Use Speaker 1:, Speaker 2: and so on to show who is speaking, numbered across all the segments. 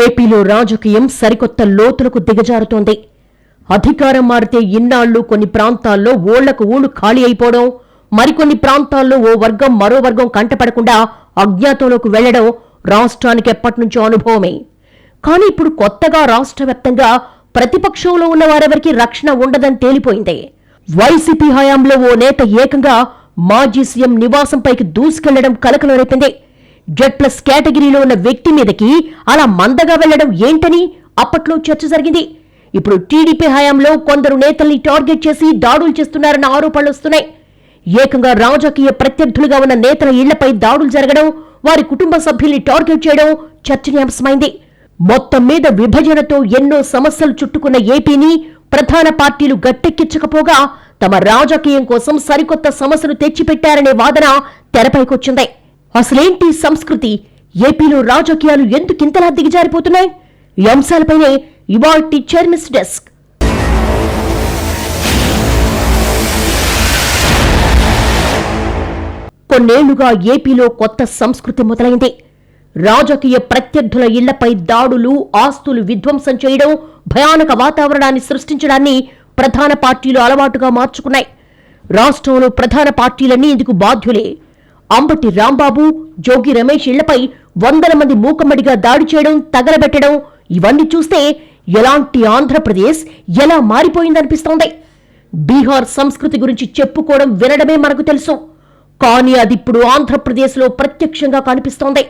Speaker 1: ఏపీలో రాజకీయం సరికొత్త లోతులకు దిగజారుతోంది. అధికారం మారితే ఇన్నాళ్లు కొన్ని ప్రాంతాల్లో ఓళ్లకు ఊళ్లు ఖాళీ అయిపోవడం, మరికొన్ని ప్రాంతాల్లో ఓ వర్గం మరో వర్గం కంటపడకుండా అజ్ఞాతంలోకి వెళ్లడం రాష్ట్రానికి ఎప్పటినుంచో అనుభవమే. కానీ ఇప్పుడు కొత్తగా రాష్ట్ర వ్యాప్తంగా ప్రతిపక్షంలో ఉన్న వారెవరికి రక్షణ ఉండదని తేలిపోయింది. వైసీపీ హయాంలో ఓ నేత ఏకంగా మాజీ సీఎం నివాసంపైకి దూసుకెళ్లడం కలకలం రేపింది. జెడ్+ కేటగిరీలో ఉన్న వ్యక్తి మీదకి అలా మందగా వెళ్లడం ఏంటని అప్పట్లో చర్చ జరిగింది. ఇప్పుడు టీడీపీ హయాంలో కొందరు నేతల్ని టార్గెట్ చేసి దాడులు చేస్తున్నారన్న ఆరోపణలు వస్తున్నాయి. ఏకంగా రాజకీయ ప్రత్యర్థులుగా ఉన్న నేతల ఇళ్లపై దాడులు జరగడం, వారి కుటుంబ సభ్యుల్ని టార్గెట్ చేయడం చర్చనీయాంశమైంది. మొత్తం మీద విభజనతో ఎన్నో సమస్యలు చుట్టుకున్న ఏపీని ప్రధాన పార్టీలు గట్టెక్కించకపోగా తమ రాజకీయం కోసం సరికొత్త సమస్యలు తెచ్చిపెట్టారనే వాదన తెరపైకొచ్చింది. అసలేంటి సంస్కృతి? ఏపీలో రాజకీయాలు ఎందుకింతలా దిగజారిపోతున్నాయి? ఈ అంశాలపైనే ఇవాల్టి చైర్మన్స్ డెస్క్. కొన్నేళ్లుగా ఏపీలో కొత్త సంస్కృతి మొదలైంది. రాజకీయ ప్రత్యర్థుల ఇళ్లపై దాడులు, ఆస్తులు విధ్వంసం చేయడం, భయానక వాతావరణాన్ని సృష్టించడాన్ని ప్రధాన పార్టీలు అలవాటుగా మార్చుకున్నాయి. రాష్ట్రంలో ప్రధాన పార్టీలన్నీ ఇందుకు బాధ్యులే. అంబటి రాంబాబు, జోగి రమేష్ ఇళ్లపై వందల మంది మూకమ్మడిగా దాడి చేయడం, తగలబెట్టడం, ఇవన్నీ చూస్తే ఎలాంటి ఆంధ్రప్రదేశ్ ఎలా మారిపోయిందనిపిస్తోంది. బీహార్ సంస్కృతి గురించి చెప్పుకోవడం, వినడమే మనకు తెలుసు. కానీ అదిప్పుడు ఆంధ్రప్రదేశ్లో ప్రత్యక్షంగా కనిపిస్తోంది.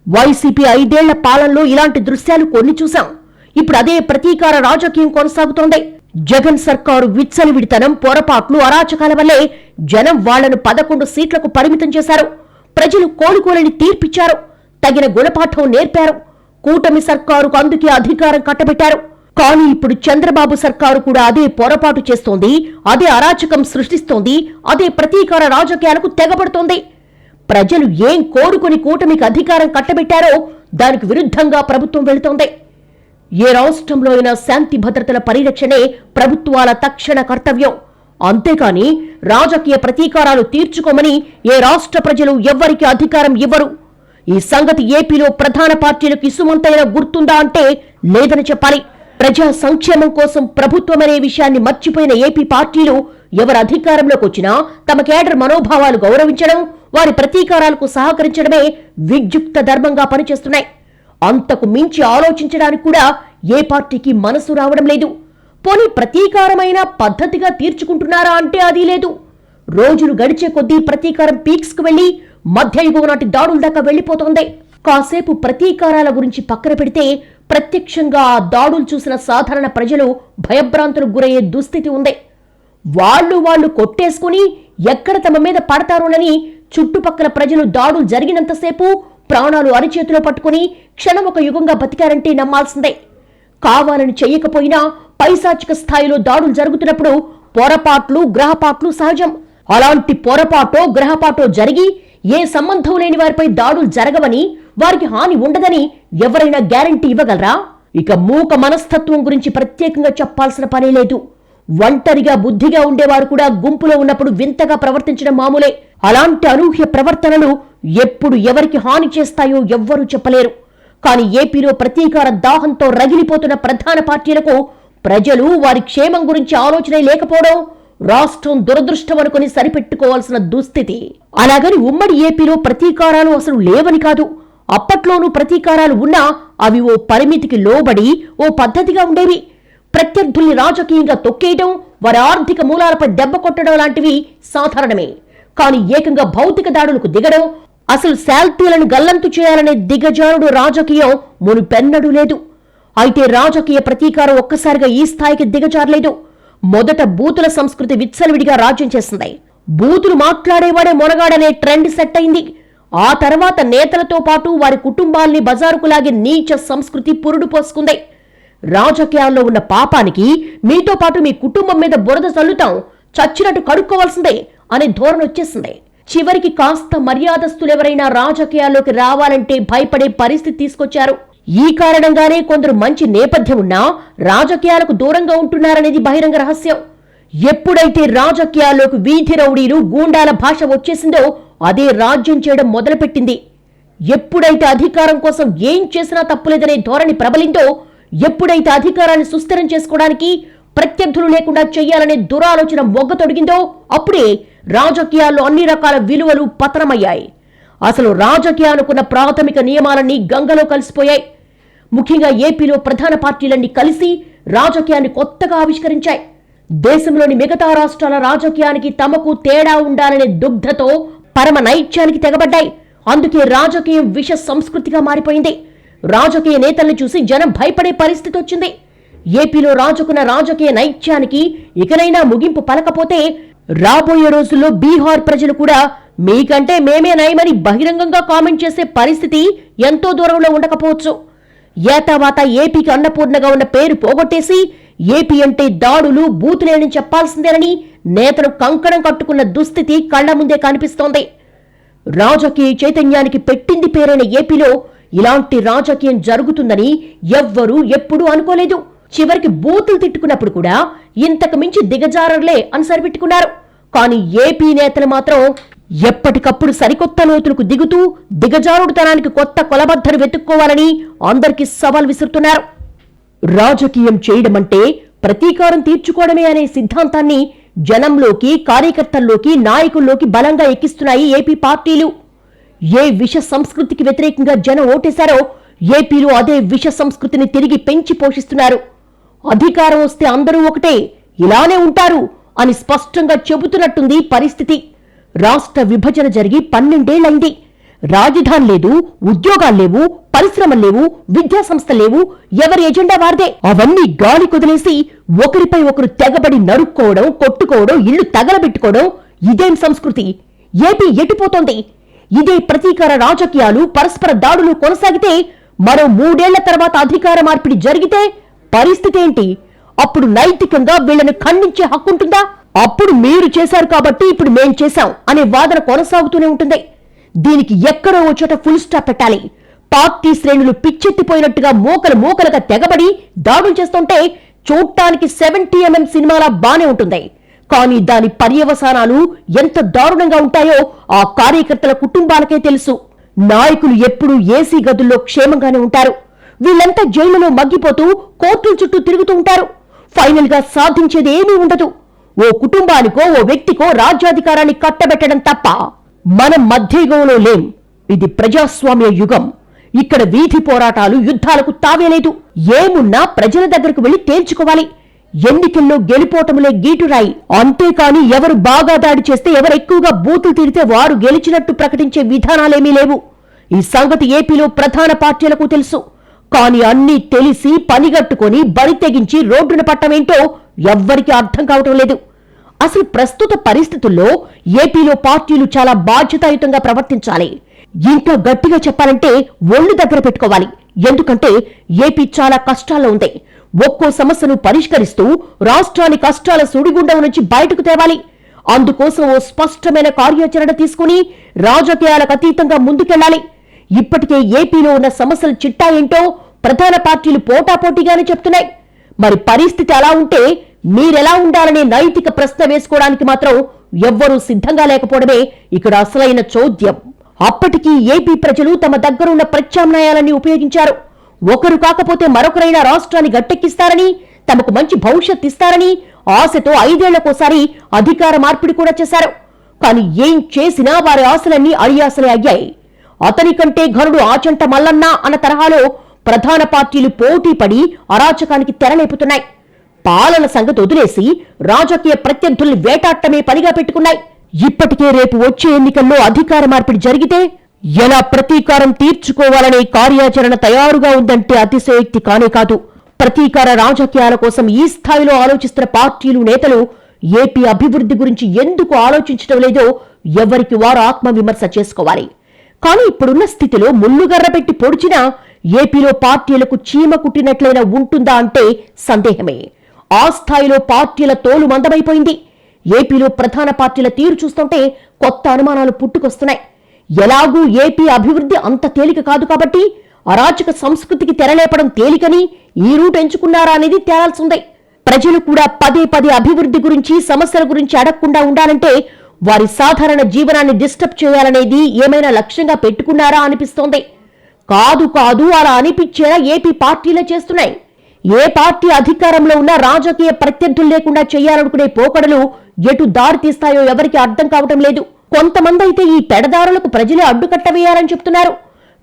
Speaker 1: వైసీపీ 5 ఏళ్ల పాలనలో ఇలాంటి దృశ్యాలు కొన్ని చూశాం. ఇప్పుడు అదే ప్రతీకార రాజకీయం కొనసాగుతోంది. జగన్ సర్కారు విచ్చలవిడితనం, పొరపాట్లు, అరాచకాల వల్లే జనం వాళ్లను 11 సీట్లకు పరిమితం చేశారు. ప్రజలు కోలుకోలేని తీర్పిచ్చారు. తగిన గుణపాఠం నేర్పారు. కూటమి సర్కారుకు అందుకే అధికారం కట్టబెట్టారు. కానీ ఇప్పుడు చంద్రబాబు సర్కారు కూడా అదే పొరపాటు చేస్తోంది, అదే అరాచకం సృష్టిస్తోంది, అదే ప్రతీకార రాజకీయాలకు తెగబడుతోంది. ప్రజలు ఏం కోరుకుని కూటమికి అధికారం కట్టబెట్టారో దానికి విరుద్ధంగా ప్రభుత్వం వెళుతోంది. ఏ రాష్ట్రంలో అయినా శాంతి భద్రతల పరిరక్షణే ప్రభుత్వాల తక్షణ కర్తవ్యం. అంతేకాని రాజకీయ ప్రతీకారాలు తీర్చుకోమని ఏ రాష్ట్ర ప్రజలు ఎవ్వరికి అధికారం ఇవ్వరు. ఈ సంగతి ఏపీలో ప్రధాన పార్టీలకు ఇసుమంతైనా గుర్తుందా అంటే లేదని చెప్పాలి. ప్రజా సంక్షేమం కోసం ప్రభుత్వమనే విషయాన్ని మర్చిపోయిన ఏపీ పార్టీలు ఎవరు అధికారంలోకి వచ్చినా తమ కేడర్ మనోభావాలు గౌరవించడం, వారి ప్రతీకారాలకు సహకరించడమే విద్యుక్త ధర్మంగా పనిచేస్తున్నాయి. అంతకు మించి ఆలోచించడానికి కూడా ఏ పార్టీకి మనసు రావడం లేదు. పోనీ ప్రతీకారమైన పద్ధతిగా తీర్చుకుంటున్నారా అంటే అది లేదు. రోజులు గడిచే కొద్దీ ప్రతీకారం పీక్స్ కు వెళ్లి మధ్యయుగం నాటి దాడుల దాకా వెళ్లిపోతోంది. కాసేపు ప్రతీకారాల గురించి పక్కన పెడితే ప్రత్యక్షంగా ఆ దాడులు చూసిన సాధారణ ప్రజలు భయభ్రాంతులకు గురయ్యే దుస్థితి ఉంది. వాళ్ళు కొట్టేసుకుని ఎక్కడ తమ మీద పడతారోనని చుట్టుపక్కల ప్రజలు దాడులు జరిగినంతసేపు ప్రాణాలు అరిచేతిలో పట్టుకుని క్షణం ఒక యుగంగా బతికారంటే నమ్మాల్సిందే. కావాలని చెయ్యకపోయినా పైశాచిక స్థాయిలో దాడులు జరుగుతున్నప్పుడు పొరపాట్లు, గ్రహపాట్లు సహజం. అలాంటి పొరపాటో గ్రహపాటో జరిగి ఏ సంబంధం లేని వారిపై దాడులు జరగవని, వారికి హాని ఉండదని ఎవరైనా గ్యారంటీ ఇవ్వగలరా? ఇక మూక మనస్తత్వం గురించి ప్రత్యేకంగా చెప్పాల్సిన పనే లేదు. ఒంటరిగా బుద్ధిగా ఉండేవారు కూడా గుంపులో ఉన్నప్పుడు వింతగా ప్రవర్తించడం మామూలే. అలాంటి అనూహ్య ప్రవర్తనలు ఎప్పుడు ఎవరికి హాని చేస్తాయో ఎవ్వరూ చెప్పలేరు. కానీ ఏపీలో ప్రతీకార దాహంతో రగిలిపోతున్న ప్రధాన పార్టీలకు ప్రజలు వారి క్షేమం గురించి ఆలోచనే లేకపోవడం రాష్ట్రం దురదృష్టం అనుకుని సరిపెట్టుకోవాల్సిన దుస్థితి. అలాగని ఉమ్మడి ఏపీలో ప్రతీకారాలు అసలు లేవని కాదు. అప్పట్లోనూ ప్రతీకారాలు ఉన్నా అవి ఓ పరిమితికి లోబడి ఓ పద్ధతిగా ఉండేవి. ప్రత్యర్థుల్ని రాజకీయంగా తొక్కేయడం, వారి ఆర్థిక మూలాలపై దెబ్బ కొట్టడం లాంటివి సాధారణమే. కానీ ఏకంగా భౌతిక దాడులకు దిగడం, అసలు శాల్తీలను గల్లంతు చేయాలనే దిగజారుడు రాజకీయం మునుపెన్నడూ లేదు. అయితే రాజకీయ ప్రతీకారం ఒక్కసారిగా ఈ స్థాయికి దిగజారలేదు. మొదట బూతుల సంస్కృతి విచ్చలవిడిగా రాజ్యం చేసింది. బూతులు మాట్లాడేవాడే మొనగాడనే ట్రెండ్ సెట్ అయింది. ఆ తర్వాత నేతలతో పాటు వారి కుటుంబాల్ని బజారుకు లాగే నీచ సంస్కృతి పురుడు పోసుకుంది. రాజకీయాల్లో ఉన్న పాపానికి మీతో పాటు మీ కుటుంబం మీద బురద చల్లుతాం, చచ్చినట్టు కడుక్కోవాల్సిందే అనే ధోరణి వచ్చేసింది. చివరికి కాస్త మర్యాదస్తులెవరైనా రాజకీయాల్లోకి రావాలంటే భయపడే పరిస్థితి తీసుకొచ్చారు. ఈ కారణంగానే కొందరు మంచి నేపథ్యం ఉన్నా రాజకీయాలకు దూరంగా ఉంటున్నారనేది బహిరంగ రహస్యం. ఎప్పుడైతే రాజకీయాల్లోకి వీధి రౌడీలు, గూండాల భాష వచ్చేసిందో అదే రాజ్యం చేయడం మొదలుపెట్టింది. ఎప్పుడైతే అధికారం కోసం ఏం చేసినా తప్పులేదనే ధోరణి ప్రబలిందో, ఎప్పుడైతే అధికారాన్ని సుస్థిరం చేసుకోవడానికి ప్రత్యర్థులు లేకుండా చెయ్యాలనే దురాలోచన మొగ్గతొడిగిందో అప్పుడే రాజకీయాల్లో అన్ని రకాల విలువలు పతనమయ్యాయి. అసలు రాజకీయాలకున్న ప్రాథమిక నియమాలన్నీ గంగలో కలిసిపోయాయి. ముఖ్యంగా ఏపీలో ప్రధాన పార్టీలన్నీ కలిసి రాజకీయాన్ని కొత్తగా ఆవిష్కరించాయి. దేశంలోని మిగతా రాష్ట్రాల రాజకీయానికి తమకు తేడా ఉండాలనే దుగ్ధతో పరమ నైత్యానికి తెగబడ్డాయి. అందుకే రాజకీయం విష సంస్కృతిగా మారిపోయింది. రాజకీయ నేతల్ని చూసి జనం భయపడే పరిస్థితి వచ్చింది. ఏపీలో రాజుకున్న రాజకీయ నైత్యానికి ఇకనైనా ముగింపు పలకపోతే రాబోయే రోజుల్లో బీహార్ ప్రజలు కూడా మీకంటే మేమే నయమని బహిరంగంగా కామెంట్ చేసే పరిస్థితి ఎంతో దూరంలో ఉండకపోవచ్చు. ఏతావాత ఏపీకి అన్నపూర్ణగా ఉన్న పేరు పోగొట్టేసి ఏపీ అంటే దాడులు బూతులేని చెప్పాల్సిందేనని నేతలు కంకణం కట్టుకున్న దుస్థితి కళ్ల ముందే కనిపిస్తోంది. రాజకీయ చైతన్యానికి పెట్టింది పేరైన ఏపీలో ఇలాంటి రాజకీయం జరుగుతుందని ఎవ్వరూ ఎప్పుడూ అనుకోలేదు. చివరికి బూతులు తిట్టుకున్నప్పుడు కూడా ఇంతకు మించి దిగజారలే అని సరిపెట్టుకున్నారు. కానీ ఏపీ నేతలు మాత్రం ఎప్పటికప్పుడు సరికొత్త లోతులకు దిగుతూ దిగజారుడుతనానికి కొత్త కొలబద్దరు వెతుక్కోవాలని అందరికీ సవాల్ విసురుతున్నారు. రాజకీయం చేయడమంటే ప్రతీకారం తీర్చుకోవడమే అనే సిద్ధాంతాన్ని జనంలోకి, కార్యకర్తల్లోకి, నాయకుల్లోకి బలంగా ఎక్కిస్తున్నాయి ఏపీ పార్టీలు. ఏ విష సంస్కృతికి వ్యతిరేకంగా జనం ఓటేశారో ఏపీలో అదే విష సంస్కృతిని తిరిగి పెంచి పోషిస్తున్నారు. అధికారం వస్తే అందరూ ఒకటే, ఇలానే ఉంటారు అని స్పష్టంగా చెబుతున్నట్టుంది పరిస్థితి. రాష్ట్ర విభజన జరిగి 12 ఏళ్లైంది. రాజధాని లేదు, ఉద్యోగాలు లేవు, పరిశ్రమలు లేవు, విద్యా సంస్థలు లేవు. ఎవరి ఎజెండా వారిదే. అవన్నీ గాలి కుదిలేసి ఒకరిపై ఒకరు తెగబడి నరుక్కోవడం, కొట్టుకోవడం, ఇళ్లు తగలబెట్టుకోవడం ఇదేం సంస్కృతి? ఏపీ ఎటుపోతోంది? ఇదే ప్రతీకార రాజకీయాలు, పరస్పర దాడులు కొనసాగితే మరో 3 ఏళ్ల తర్వాత అధికార మార్పిడి జరిగితే పరిస్థితి ఏంటి? అప్పుడు నైతికంగా వీళ్లను ఖండించే హక్కుంటుందా? అప్పుడు మీరు చేశారు కాబట్టి ఇప్పుడు మేం చేశాం అనే వాదన కొనసాగుతూనే ఉంటుంది. దీనికి ఎక్కడో ఓ చోట ఫుల్ స్టాప్ పెట్టాలి. పార్టీ శ్రేణులు పిచ్చెత్తిపోయినట్టుగా మోకలుగా తెగబడి దాడులు చేస్తుంటే చూడటానికి 70mm సినిమాలా బానే ఉంటుంది. కానీ దాని పర్యవసానాలు ఎంత దారుణంగా ఉంటాయో ఆ కార్యకర్తల కుటుంబాలకే తెలుసు. నాయకులు ఎప్పుడూ ఏసీ గదుల్లో క్షేమంగానే ఉంటారు. వీళ్ళంతా జైలులో మగ్గిపోతూ కోర్టుల చుట్టూ తిరుగుతూ ఉంటారు. ఫైనల్ గా సాధించేది ఏమీ ఉండదు. ఓ కుటుంబానికో, ఓ వ్యక్తికో రాజ్యాధికారాన్ని కట్టబెట్టడం తప్ప. మనం మధ్యయుగంలో లేం. ఇది ప్రజాస్వామ్య యుగం. ఇక్కడ వీధి పోరాటాలు, యుద్ధాలకు తావేలేదు. ఏమున్నా ప్రజల దగ్గరకు వెళ్లి తేల్చుకోవాలి. ఎన్నికల్లో గెలిపోవటములే గీటురాయి. అంతేకాని ఎవరు బాగా దాడి చేస్తే, ఎవరు ఎక్కువగా బూతులు తిరిగితే వారు గెలిచినట్టు ప్రకటించే విధానాలేమీ లేవు. ఈ సంగతి ఏపీలో ప్రధాన పార్టీలకు తెలుసు. కానీ అన్నీ తెలిసి పనిగట్టుకొని బరి తెగించి రోడ్డున పట్టమేంటో ఎవ్వరికీ అర్థం కావటం లేదు. అసలు ప్రస్తుత పరిస్థితుల్లో ఏపీలో పార్టీలు చాలా బాధ్యతాయుతంగా ప్రవర్తించాలి. ఇంకా గట్టిగా చెప్పాలంటే ఒళ్ళు దగ్గర పెట్టుకోవాలి. ఎందుకంటే ఏపీ చాలా కష్టాల్లో ఉంది. ఒక్కో సమస్యను పరిష్కరిస్తూ రాష్ట్రాన్ని కష్టాల సుడిగుండం నుంచి బయటకు తేవాలి. అందుకోసం ఓ స్పష్టమైన కార్యాచరణ తీసుకుని రాజకీయాలకు అతీతంగా ముందుకెళ్లాలి. ఇప్పటికే ఏపీలో ఉన్న సమస్యల చిట్టా ఏంటో ప్రధాన పార్టీలు పోటాపోటీగానే చెప్తున్నాయి. మరి పరిస్థితి అలా ఉంటే మీరెలా ఉండాలనే నైతిక ప్రశ్న వేసుకోవడానికి మాత్రం ఎవ్వరూ సిద్ధంగా లేకపోవడమే ఇక్కడ అసలైన చోద్యం. అప్పటికీ ఏపీ ప్రజలు తమ దగ్గరున్న ప్రత్యామ్నాయాలన్నీ ఉపయోగించారు. ఒకరు కాకపోతే మరొకరైనా రాష్ట్రాన్ని గట్టెక్కిస్తారని, తమకు మంచి భవిష్యత్ ఇస్తారని ఆశతో 5 ఏళ్లకోసారి అధికార మార్పిడి కూడా చేశారు. కానీ ఏం చేసినా వారి ఆశలన్నీ అడియాసలే అయ్యాయి. అతని కంటే ఘనుడు ఆచంట మల్లన్న అన్న తరహాలో ప్రధాన పార్టీలు పోటీ పడి అరాచకానికి తెరలేపుతున్నాయి. పాలన సంగతి వదిలేసి రాజకీయ ప్రత్యర్థుల్ని వేటాడటమే పనిగా పెట్టుకున్నాయి. ఇప్పటికే రేపు వచ్చే ఎన్నికల్లో అధికార మార్పిడి జరిగితే ఎలా ప్రతీకారం తీర్చుకోవాలనే కార్యాచరణ తయారుగా ఉందంటే అతిశయోక్తి కానే కాదు. ప్రతీకార రాజకీయాల కోసం ఈ స్థాయిలో ఆలోచిస్తున్న పార్టీలు, నేతలు ఏపీ అభివృద్ధి గురించి ఎందుకు ఆలోచించడం లేదో ఎవరికి వారు ఆత్మవిమర్శ చేసుకోవాలి. కానీ ఇప్పుడున్న స్థితిలో ముల్లుగర్ర పెట్టి పొడిచినా ఏపీలో పార్టీలకు చీమ కుట్టినట్లయినా ఉంటుందా అంటే సందేహమే. ఆ స్థాయిలో పార్టీల తోలు మందమైపోయింది. ఏపీలో ప్రధాన పార్టీల తీరు చూస్తుంటే కొత్త అనుమానాలు పుట్టుకొస్తున్నాయి. ఎలాగూ ఏపీ అభివృద్ధి అంత తేలిక కాదు కాబట్టి అరాచక సంస్కృతికి తెరలేపడం తేలికని ఈ రూట్ ఎంచుకున్నారా అనేది తేలాల్సిందే. ప్రజలు కూడా పదే పదే అభివృద్ధి గురించి, సమస్యల గురించి అడగకుండా ఉండాలంటే వారి సాధారణ జీవనాన్ని డిస్టర్బ్ చేయాలనేది ఏమైనా లక్ష్యంగా పెట్టుకున్నారా అనిపిస్తోంది. కాదు కాదు అలా అనిపించేలా ఏపీ పార్టీలే చేస్తున్నాయి. ఏ పార్టీ అధికారంలో ఉన్నా రాజకీయ ప్రత్యర్థులు లేకుండా చేయాలనుకునే పోకడలు ఎటు దారి తీస్తాయో ఎవరికి అర్థం కావటం లేదు. కొంతమంది అయితే ఈ పెడదారులకు ప్రజలే అడ్డుకట్ట వేయాలని చెప్తున్నారు.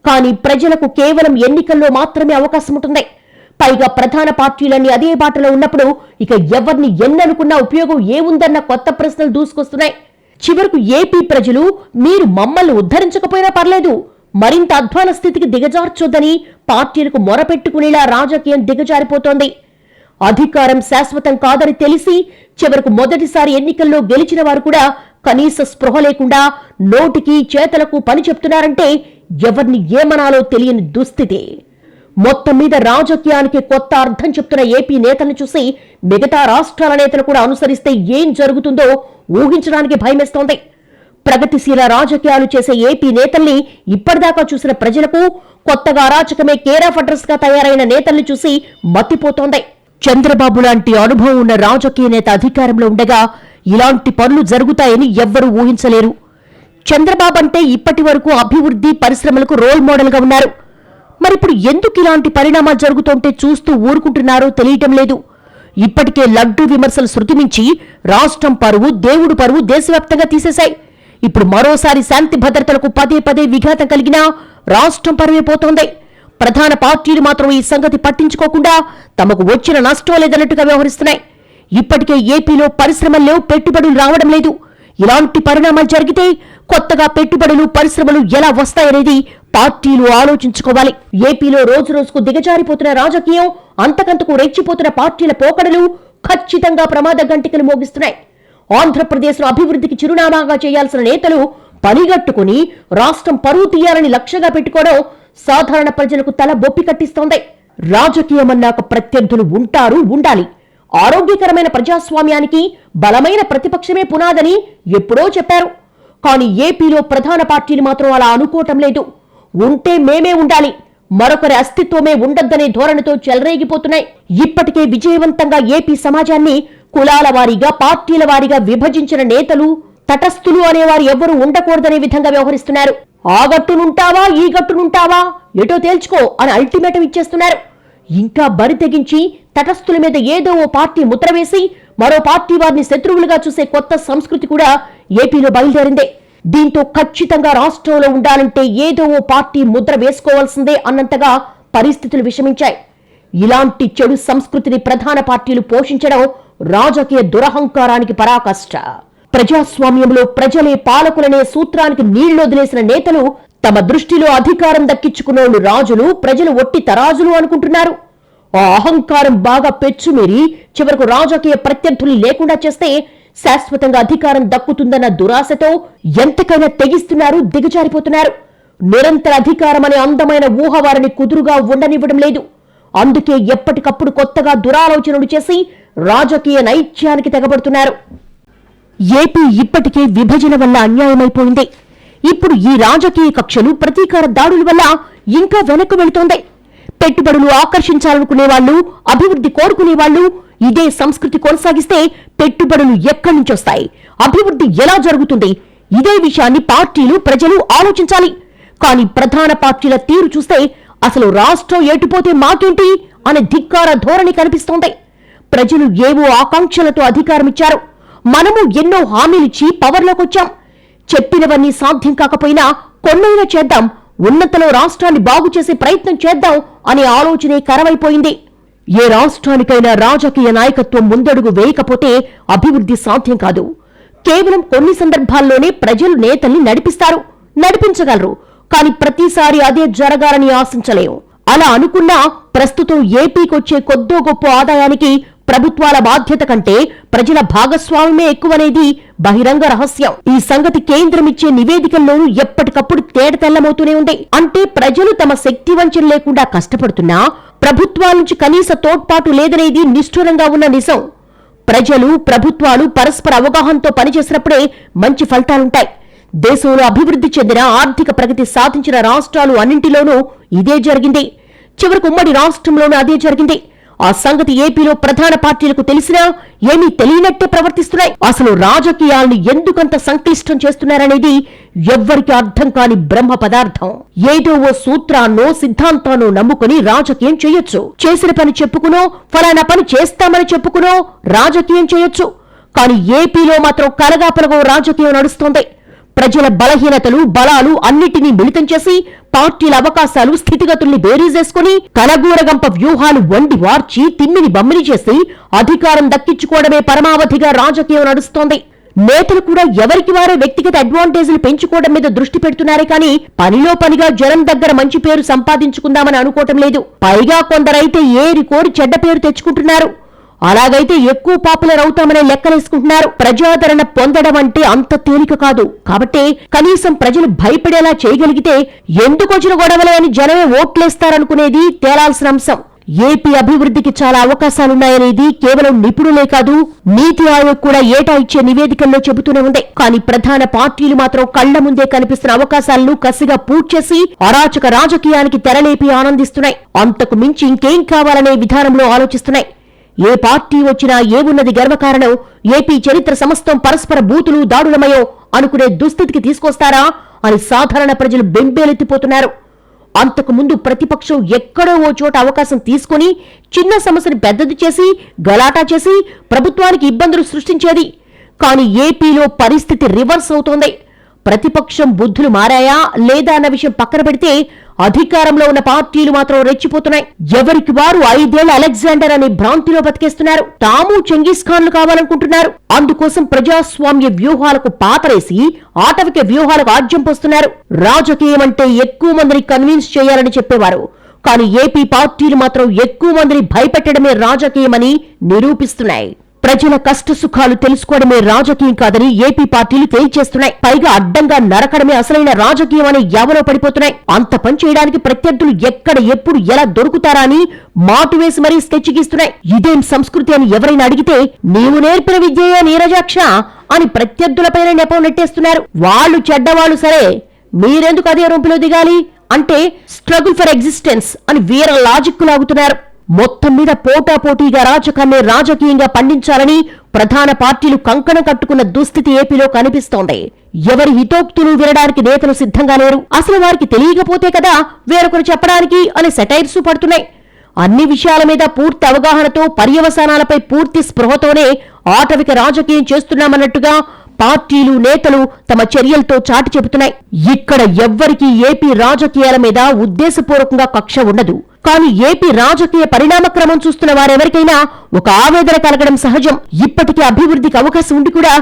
Speaker 1: కానీ ప్రజలకు కేవలం ఎన్నికల్లో మాత్రమే అవకాశం ఉంటుంది. పైగా ప్రధాన పార్టీలన్నీ అదే బాటలో ఉన్నప్పుడు ఇక ఎవరిని ఎన్ననుకున్నా ఉపయోగం ఏముందన్న కొత్త ప్రశ్నలు దూసుకొస్తున్నాయి. చివరకు ఏపీ ప్రజలు మీరు మమ్మల్ని ఉద్ధరించకపోయినా పర్లేదు, మరింత అధ్వాన స్థితికి దిగజార్చొద్దని పార్టీలకు మొరపెట్టుకునేలా రాజకీయం దిగజారిపోతోంది. అధికారం శాశ్వతం కాదని తెలిసి చివరకు మొదటిసారి ఎన్నికల్లో గెలిచిన వారు కూడా కనీస స్పృహ లేకుండా నోటికి చేతలకు పని చెప్తున్నారంటే ఎవరిని ఏమనాలో తెలియని దుస్థితి. మొత్తం మీద రాజకీయానికి కొత్త అర్థం చెప్తున్న ఏపీ నేతలను చూసి మిగతా రాష్ట్రాల నేతలు కూడా అనుసరిస్తే ఏం జరుగుతుందో ఊహించడానికి భయమేస్తోంది. ప్రగతిశీల రాజకీయాలు చేసే ఏపీ నేతల్ని ఇప్పటిదాకా చూసిన ప్రజలకు కొత్తగా అరాచకమే కేర్ ఆఫ్ అడ్రస్ గా తయారైన నేతల్ని చూసి మత్తిపోతోంది. చంద్రబాబు లాంటి అనుభవం ఉన్న రాజకీయ నేత అధికారంలో ఉండగా ఇలాంటి పనులు జరుగుతాయని ఎవ్వరూ ఊహించలేరు. చంద్రబాబు అంటే ఇప్పటి వరకు అభివృద్ధి పరిశ్రమలకు రోల్ మోడల్ గా ఉన్నారు. మరిప్పుడు ఎందుకు ఇలాంటి పరిణామాలు జరుగుతుంటే చూస్తూ ఊరుకుంటున్నారో తెలియటం లేదు. ఇప్పటికే లడ్డూ విమర్శలు శృతిమించి రాష్ట్రం పరువు, దేవుడు పరువు దేశవ్యాప్తంగా తీసేశాయి. ఇప్పుడు మరోసారి శాంతి భద్రతలకు పదే పదే విఘాతం కలిగినా రాష్ట్రం పరువే పోతోంది. ప్రధాన పార్టీలు మాత్రం ఈ సంగతి పట్టించుకోకుండా తమకు వచ్చిన నష్టం లేదన్నట్టుగా వ్యవహరిస్తున్నాయి. ఇప్పటికే ఏపీలో పరిశ్రమలు లేవు, పెట్టుబడులు రావడం లేదు. ఇలాంటి పరిణామాలు జరిగితే కొత్తగా పెట్టుబడులు, పరిశ్రమలు ఎలా వస్తాయనేది పార్టీలు ఆలోచించుకోవాలి. ఏపీలో రోజు రోజుకు దిగజారిపోతున్న రాజకీయం, అంతకంతకు రెచ్చిపోతున్న పార్టీల పోకడలు ఖచ్చితంగా ప్రమాద గంటికలు మోగిస్తున్నాయి. ఆంధ్రప్రదేశ్ లో అభివృద్ధికి చిరునామాగా చేయాల్సిన నేతలు పనిగట్టుకుని రాష్ట్రం పరువు తీయాలని లక్ష్యంగా పెట్టుకోవడం సాధారణ ప్రజలకు తల బొప్పి కట్టిస్తోంది. రాజకీయమన్నాక ప్రత్యర్థులు ఉంటారు, ఉండాలి. ఆరోగ్యకరమైన ప్రజాస్వామ్యానికి బలమైన ప్రతిపక్షమే పునాదని ఎప్పుడో చెప్పారు. కానీ ఏపీలో ప్రధాన పార్టీలు మాత్రం అలా అనుకోవటం లేదు. ఉంటే మేమే ఉండాలి, మరొకరి అస్తిత్వమే ఉండొద్దనే ధోరణితో చెలరేగిపోతున్నాయి. ఇప్పటికే విజయవంతంగా ఏపీ సమాజాన్ని కులాల వారీగా, పార్టీల వారీగా విభజించిన నేతలు, తటస్థులు అనేవారు ఎవ్వరూ ఉండకూడదనే విధంగా వ్యవహరిస్తున్నారు. ఆ గట్టునుంటావా, ఈ గట్టునుంటావా, ఎటో తేల్చుకో అని అల్టిమేటం ఇచ్చేస్తున్నారు. ఇంకా బరి తెగించి తటస్థుల మీద ఏదో ఓ పార్టీ ముద్ర వేసి మరో పార్టీ వారిని శత్రువులుగా చూసే కొత్త సంస్కృతి కూడా ఏపీలో బయలుదేరిందే. దీంతో ఖచ్చితంగా రాష్ట్రంలో ఉండాలంటే ఏదో ఓ పార్టీ ముద్ర వేసుకోవాల్సిందే అన్నంతగా పరిస్థితులు విషమించాయి. ఇలాంటి చెడు సంస్కృతిని ప్రధాన పార్టీలు పోషించడం రాజకీయ దురహంకారానికి పరాకాష్ట. ప్రజాస్వామ్యంలో ప్రజలే పాలకులనే సూత్రానికి నీళ్లొదిలేసిన నేతలు తమ దృష్టిలో అధికారం దక్కించుకున్నోళ్లు రాజులు, ప్రజలు ఒట్టి తరాజులు అనుకుంటున్నారు. ఆ అహంకారం బాగా పెచ్చుమీరి చివరకు రాజకీయ ప్రత్యర్థులు లేకుండా చేస్తే శాశ్వతంగా అధికారం దక్కుతుందన్న దురాశతో ఎంతకైనా తెగిస్తున్నారు, దిగజారిపోతున్నారు. నిరంతర అధికారం అనే అందమైన ఊహ వారిని కుదురుగా ఉండనివ్వడం లేదు. అందుకే ఎప్పటికప్పుడు కొత్తగా దురాలోచనలు చేసి రాజకీయ నైత్యానికి తెగబడుతున్నారు. ఏపీ ఇప్పటికే విభజన వల్ల అన్యాయమైపోయింది. ఇప్పుడు ఈ రాజకీయ కక్షలు, ప్రతీకార దాడుల వల్ల ఇంకా వెనక్కు వెళుతోంది. పెట్టుబడులు ఆకర్షించాలనుకునే వాళ్ళు, అభివృద్ధి కోరుకునే వాళ్ళు ఇదే సంస్కృతి కొనసాగిస్తే పెట్టుబడులు ఎక్కడి నుంచి వస్తాయి, అభివృద్ధి ఎలా జరుగుతుంది? ఇదే విషయాన్ని పార్టీలు, ప్రజలు ఆలోచించాలి. కానీ ప్రధాన పార్టీల తీరు చూస్తే అసలు రాష్ట్రం ఏటుపోతే మాకేంటి అనే ధిక్కార ధోరణి కనిపిస్తోంది. ప్రజలు ఏవో ఆకాంక్షలతో అధికారమిచ్చారు. మనము ఎన్నో హామీలిచ్చి పవర్లోకి వచ్చాం. చెప్పినవన్నీ సాధ్యం కాకపోయినా కొన్నైనా చేద్దాం, ఉన్నతలో రాష్ట్రాన్ని బాగు చేసే ప్రయత్నం చేద్దాం అనే ఆలోచనే కరవైపోయింది. ఏ రాష్ట్రానికైనా రాజకీయ నాయకత్వం ముందడుగు వేయకపోతే అభివృద్ధి సాధ్యం కాదు. కేవలం కొన్ని సందర్భాల్లోనే ప్రజలు నేతల్ని నడిపించగలరు. కానీ ప్రతిసారి అదే జరగాలని ఆశించలేం. అలా అనుకున్నా ప్రస్తుతం ఏపీకొచ్చే కొద్దో గొప్ప ఆదాయానికి ప్రభుత్వాల బాధ్యత కంటే ప్రజల భాగస్వామ్యమే ఎక్కువనేది బహిరంగ రహస్యం. ఈ సంగతి కేంద్రం ఇచ్చే నివేదికల్లోనూ ఎప్పటికప్పుడు తేటతెల్లమవుతూనే ఉంది. అంటే ప్రజలు తమ శక్తి వంచన లేకుండా కష్టపడుతున్నా ప్రభుత్వాల నుంచి కనీస తోడ్పాటు లేదనేది నిష్ఠూరంగా ఉన్న నిజం. ప్రజలు, ప్రభుత్వాలు పరస్పర అవగాహనతో పనిచేసినప్పుడే మంచి ఫలితాలుంటాయి. దేశంలో అభివృద్ధి చెందిన, ఆర్థిక ప్రగతి సాధించిన రాష్ట్రాలు అన్నింటిలోనూ ఇదే జరిగింది. చివరకు ఉమ్మడి రాష్ట్రంలోనూ అదే జరిగింది. ఆ సంగతి ఏపీలో ప్రధాన పార్టీలకు తెలిసినా ఏమీ తెలియనట్టే ప్రవర్తిస్తున్నాయి. అసలు రాజకీయాల్ని ఎందుకంత సంక్లిష్టం చేస్తున్నారనేది ఎవ్వరికి అర్థం కాని బ్రహ్మ పదార్థం. ఏదో ఓ సూత్రాన్నో సిద్ధాంతాన్నో నమ్ముకుని రాజకీయం చేయొచ్చు. చేసిన పని చెప్పుకునో, ఫలానా పని చేస్తామని చెప్పుకునో రాజకీయం చేయొచ్చు. కానీ ఏపీలో మాత్రం కలగాపలగో రాజకీయం నడుస్తోంది. ప్రజల బలహీనతలు, బలాలు అన్నిటినీ మిళితం చేసి పార్టీల అవకాశాలు, స్థితిగతుల్ని బేరీజేసుకుని కలగూరగంప వ్యూహాలు వండి వార్చి తిమ్మిని బమ్మిని చేసి అధికారం దక్కించుకోవడమే పరమావధిగా రాజకీయం నడుస్తోంది. నేతలు కూడా ఎవరికి వారే వ్యక్తిగత అడ్వాంటేజ్లు పెంచుకోవడం మీద దృష్టి పెడుతున్నారే కానీ పనిలో పనిగా జనం దగ్గర మంచి పేరు సంపాదించుకుందామని అనుకోవటం లేదు. పైగా కొందరైతే ఏరి కోరి చెడ్డ పేరు తెచ్చుకుంటున్నారు. అలాగైతే ఎక్కువ పాపులర్ అవుతామనే లెక్కలేసుకుంటున్నారు. ప్రజాదరణ పొందడం అంటే అంత తేలిక కాదు. కాబట్టి కనీసం ప్రజలు భయపడేలా చేయగలిగితే ఎందుకొచ్చిన గొడవలే అని జనమే ఓట్లేస్తారనుకునేది తేలాల్సిన అంశం. ఏపీ అభివృద్ధికి చాలా అవకాశాలున్నాయనేది కేవలం నిపుణులే కాదు, నీతి ఆయోగ్ కూడా ఏటా ఇచ్చే నివేదికల్లో చెబుతూనే ఉంది. కానీ ప్రధాన పార్టీలు మాత్రం కళ్ల ముందే కనిపిస్తున్న అవకాశాలను కసిగా పూడ్చేసి అరాచక రాజకీయానికి తెరలేపి ఆనందిస్తున్నాయి. అంతకు మించి ఇంకేం కావాలనే విధానంలో ఆలోచిస్తున్నాయి. ఏ పార్టీ వచ్చినా ఏమున్నది గర్వకారణం, ఏపీ చరిత్ర సమస్తం పరస్పర బూతులు దాడులమయో అనుకునే దుస్థితికి తీసుకొస్తారా అని సాధారణ ప్రజలు బెంబేలెత్తిపోతున్నారు. అంతకు ముందు ప్రతిపక్షం ఎక్కడో ఓ చోట అవకాశం తీసుకుని చిన్న సమస్యను పెద్దది చేసి గలాటా చేసి ప్రభుత్వానికి ఇబ్బందులు సృష్టించేది. కానీ ఏపీలో పరిస్థితి రివర్స్ అవుతోంది. ప్రతిపక్షం బుద్ధులు మారాయా లేదా అన్న విషయం పక్కన పెడితే అధికారంలో ఉన్న పార్టీలు మాత్రం రెచ్చిపోతున్నాయి. ఎవరికి వారు 5 ఏళ్ల అలెగ్జాండర్ అనే భ్రాంతిలో బతికేస్తున్నారు. తాము చెంగీస్ ఖాన్లు కావాలనుకుంటున్నారు. అందుకోసం ప్రజాస్వామ్య వ్యూహాలకు పాతరేసి ఆటవిక వ్యూహాలకు ఆజ్యం పోస్తున్నారు. రాజకీయం అంటే ఎక్కువ మందిని కన్విన్స్ చేయాలని చెప్పేవారు. కానీ ఏపీ పార్టీలు మాత్రం ఎక్కువ మందిని భయపెట్టడమే రాజకీయమని నిరూపిస్తున్నాయి. ప్రజల కష్ట సుఖాలు తెలుసుకోవడమే రాజకీయం కాదని ఏపీ పార్టీలు తేల్చేస్తున్నాయి. పైగా అడ్డంగా నరకడమే అసలైన రాజకీయం అని యావలో పడిపోతున్నాయి. అంత పని చేయడానికి ప్రత్యర్థులు ఎక్కడ ఎప్పుడు ఎలా దొరుకుతారా అని మాటు వేసి మరీ స్కెచ్ గీస్తున్నాయి. ఇదేం సంస్కృతి అని ఎవరైనా అడిగితే నీవు నేర్పిన విద్యయే నీరజాక్ష అని ప్రత్యర్థులపైన నెపం నెట్టేస్తున్నారు. వాళ్ళు చెడ్డవాళ్ళు సరే, మీరెందుకు అదే రొంపిలో దిగాలి అంటే స్ట్రగుల్ ఫర్ ఎగ్జిస్టెన్స్ అని వీర లాజిక్ లాగుతున్నారు. మొత్తం మీద పోటాపోటీగా రాజకాన్ని రాజకీయంగా పండించాలని ప్రధాన పార్టీలు కంకణం కట్టుకున్న దుస్థితి ఏపీలో కనిపిస్తోంది. ఎవరి హితోక్తులు వినడానికి నేతలు సిద్ధంగా లేరు. అసలు వారికి తెలియకపోతే కదా వేరొకరు చెప్పడానికి అని సెటైర్స్ పడుతున్నాయి. అన్ని విషయాల మీద పూర్తి అవగాహనతో, పర్యవసానాలపై పూర్తి స్పృహతోనే ఆటవిక రాజకీయం చేస్తున్నామన్నట్టుగా పార్టీలు, నేతలు తమ చర్యలతో చాటి చెబుతున్నాయి. ఇక్కడ ఎవ్వరికీ ఏపీ రాజకీయాల మీద ఉద్దేశపూర్వకంగా కక్ష ఉండదు. కానీ ఏపీ రాజకీయ పరిణామక్రమం చూస్తున్న వారెవరికైనా ఒక ఆవేదన కలగడం సహజం. ఇప్పటికీ అభివృద్ధికి అవకాశం ఉండి కూడా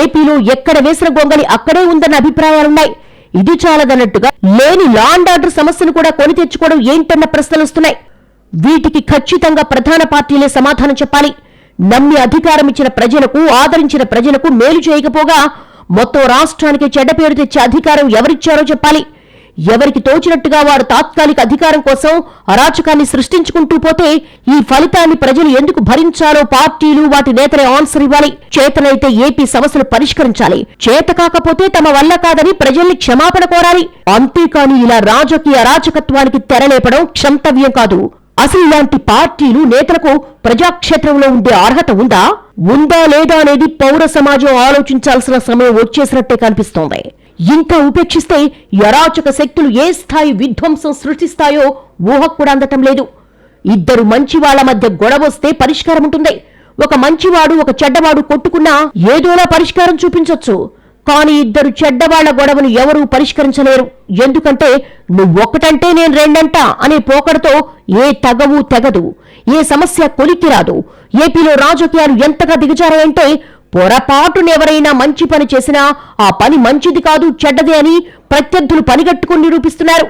Speaker 1: ఏపీలో ఎక్కడ వేసిన గొంగలి అక్కడే ఉందన్న అభిప్రాయాలున్నాయి. ఇది చాలదన్నట్టుగా లేని లా అండ్ ఆర్డర్ సమస్యను కూడా కొని తెచ్చుకోవడం ఏంటన్న ప్రశ్నలు వస్తున్నాయి. వీటికి ఖచ్చితంగా ప్రధాన పార్టీలే సమాధానం చెప్పాలి. నమ్మి అధికారం ఇచ్చిన ప్రజలకు, ఆదరించిన ప్రజలకు మేలు చేయకపోగా మొత్తం రాష్ట్రానికి చెడ్డ పేరు తెచ్చే అధికారం ఎవరిచ్చారో చెప్పాలి. ఎవరికి తోచినట్టుగా వారు తాత్కాలిక అధికారం కోసం అరాచకాన్ని సృష్టించుకుంటూ పోతే ఈ ఫలితాన్ని ప్రజలు ఎందుకు భరించాలో పార్టీలు, వాటి నేతలే ఆన్సర్ ఇవ్వాలి. చేతనైతే ఏపీ సమస్యలు పరిష్కరించాలి. చేత కాకపోతే తమ వల్ల కాదని ప్రజల్ని క్షమాపణ కోరాలి. అంతేకాని ఇలా రాజకీయ అరాచకత్వానికి తెరలేపడం క్షంతవ్యం కాదు. అసలు ఇలాంటి పార్టీలు, నేతలకు ప్రజాక్షేత్రంలో ఉండే అర్హత ఉందా లేదా అనేది పౌర సమాజం ఆలోచించాల్సిన సమయం వచ్చేసినట్టే కనిపిస్తోంది. ఇంకా ఉపేక్షిస్తే అరాచక శక్తులు ఏ స్థాయి విధ్వంసం సృష్టిస్తాయో ఊహకు కూడా అందటం లేదు. ఇద్దరు మంచివాళ్ల మధ్య గొడవొస్తే పరిష్కారం ఉంటుంది. ఒక మంచివాడు, ఒక చెడ్డవాడు కొట్టుకున్నా ఏదోలా పరిష్కారం చూపించొచ్చు. కానీ ఇద్దరు చెడ్డవాళ్ల గొడవను ఎవరూ పరిష్కరించలేరు. ఎందుకంటే నువ్వొక్కటంటే నేను రెండంట అనే పోకడతో ఏ తగవు తెగదు, ఏ సమస్య కొలిక్కి రాదు. ఏపీలో రాజకీయాలు ఎంతగా దిగజారాయంటే పొరపాటునెవరైనా మంచి పని చేసినా ఆ పని మంచిది కాదు, చెడ్డదే అని ప్రత్యర్థులు పనిగట్టుకుని నిరూపిస్తున్నారు.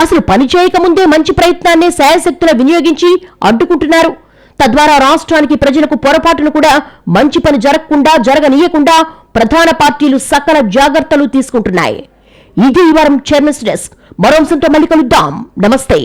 Speaker 1: అసలు పని చేయకముందే మంచి ప్రయత్నాన్నే శాయశక్తుల వినియోగించి అడ్డుకుంటున్నారు. తద్వారా రాష్ట్రానికి, ప్రజలకు పొరపాటును కూడా మంచి పని జరగనీయకుండా ప్రధాన పార్టీలు సకల జాగ్రత్తలు తీసుకుంటున్నాయి. ఇది ఈ వారం చైర్మన్స్ డెస్క్. మరో అంశంతో మళ్ళీ కలుద్దాం. నమస్తే.